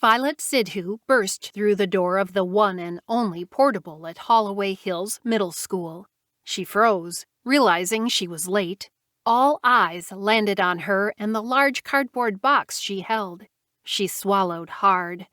Violet Sidhu burst through the door of the one and only portable at Halloway Hills Middle School. She froze, realizing she was late. All eyes landed on her and the large cardboard box she held. She swallowed hard.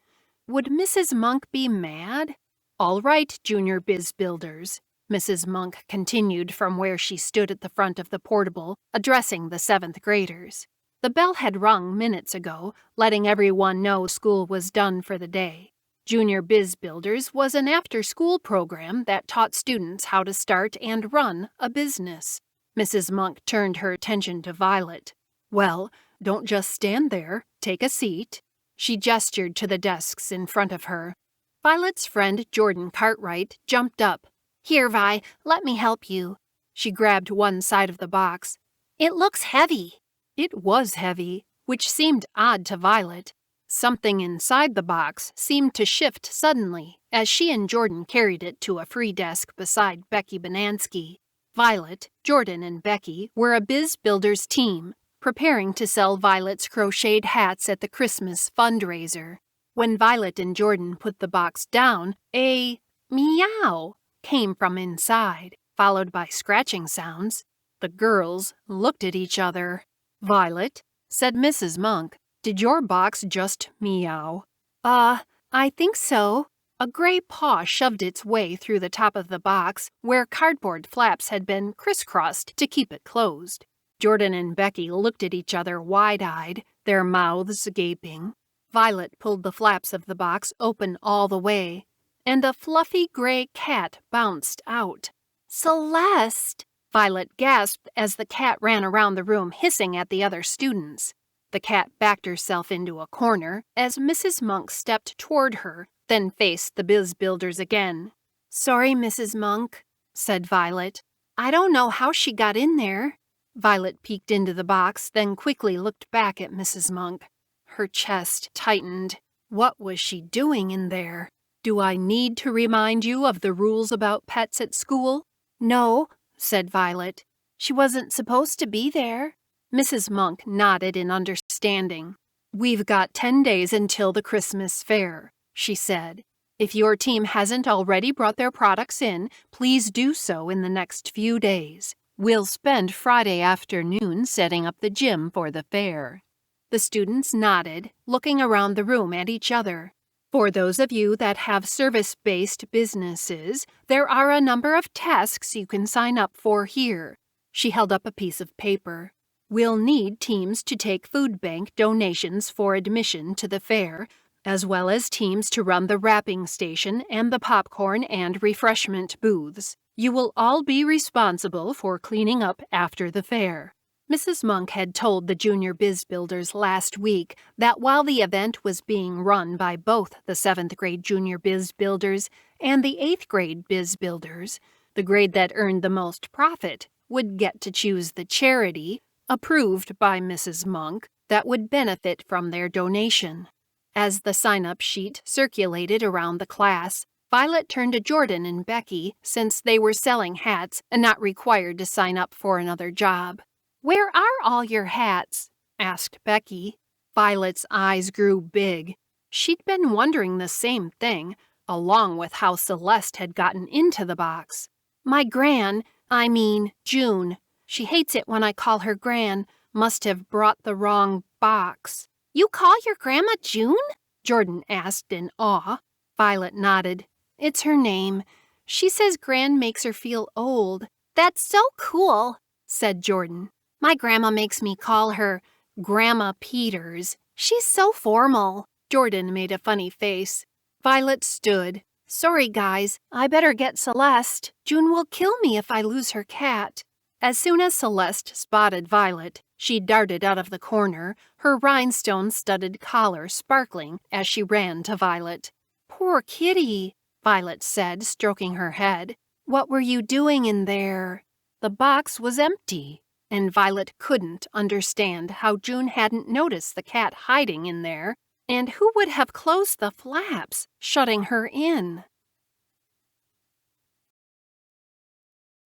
Would Mrs. Monk be mad? "All right, Junior Biz Builders," Mrs. Monk continued from where she stood at the front of the portable, addressing the 7th graders. The bell had rung minutes ago, letting everyone know school was done for the day. Junior Biz Builders was an after-school program that taught students how to start and run a business. Mrs. Monk turned her attention to Violet. "Well, don't just stand there. Take a seat." She gestured to the desks in front of her. Violet's friend Jordan Cartwright jumped up. "Here, Vi, let me help you." She grabbed one side of the box. "It looks heavy." It was heavy, which seemed odd to Violet. Something inside the box seemed to shift suddenly as she and Jordan carried it to a free desk beside Becky Bonansky. Violet, Jordan, and Becky were a Biz Builders team, preparing to sell Violet's crocheted hats at the Christmas fundraiser. When Violet and Jordan put the box down, a meow came from inside, followed by scratching sounds. The girls looked at each other. "Violet," said Mrs. Monk, "did your box just meow?" I think so." A gray paw shoved its way through the top of the box, where cardboard flaps had been crisscrossed to keep it closed. Jordan and Becky looked at each other wide-eyed, their mouths gaping. Violet pulled the flaps of the box open all the way, and a fluffy gray cat bounced out. "Celeste!" Violet gasped as the cat ran around the room hissing at the other students. The cat backed herself into a corner as Mrs. Monk stepped toward her, then faced the Biz Builders again. "Sorry, Mrs. Monk," said Violet. "I don't know how she got in there." Violet peeked into the box, then quickly looked back at Mrs. Monk. Her chest tightened. What was she doing in there? "Do I need to remind you of the rules about pets at school?" "No," said Violet. "She wasn't supposed to be there." Mrs. Monk nodded in understanding. "We've got 10 days until the Christmas fair," she said. "If your team hasn't already brought their products in, please do so in the next few days. We'll spend Friday afternoon setting up the gym for the fair." The students nodded, looking around the room at each other. "For those of you that have service-based businesses, there are a number of tasks you can sign up for here." She held up a piece of paper. "We'll need teams to take food bank donations for admission to the fair, as well as teams to run the wrapping station and the popcorn and refreshment booths. You will all be responsible for cleaning up after the fair." Mrs. Monk had told the Junior Biz Builders last week that while the event was being run by both the 7th grade Junior Biz Builders and the 8th grade Biz Builders, the grade that earned the most profit would get to choose the charity, approved by Mrs. Monk, that would benefit from their donation. As the sign-up sheet circulated around the class, Violet turned to Jordan and Becky since they were selling hats and not required to sign up for another job. "Where are all your hats?" asked Becky. Violet's eyes grew big. She'd been wondering the same thing, along with how Celeste had gotten into the box. "My June. She hates it when I call her Gran. Must have brought the wrong box." "You call your grandma June?" Jordan asked in awe. Violet nodded. "It's her name. She says Gran makes her feel old." "That's so cool," said Jordan. "My grandma makes me call her Grandma Peters. She's so formal." Jordan made a funny face. Violet stood. "Sorry, guys. I better get Celeste. June will kill me if I lose her cat." As soon as Celeste spotted Violet, she darted out of the corner, her rhinestone-studded collar sparkling as she ran to Violet. "Poor kitty," Violet said, stroking her head. "What were you doing in there?" The box was empty, and Violet couldn't understand how June hadn't noticed the cat hiding in there, and who would have closed the flaps, shutting her in.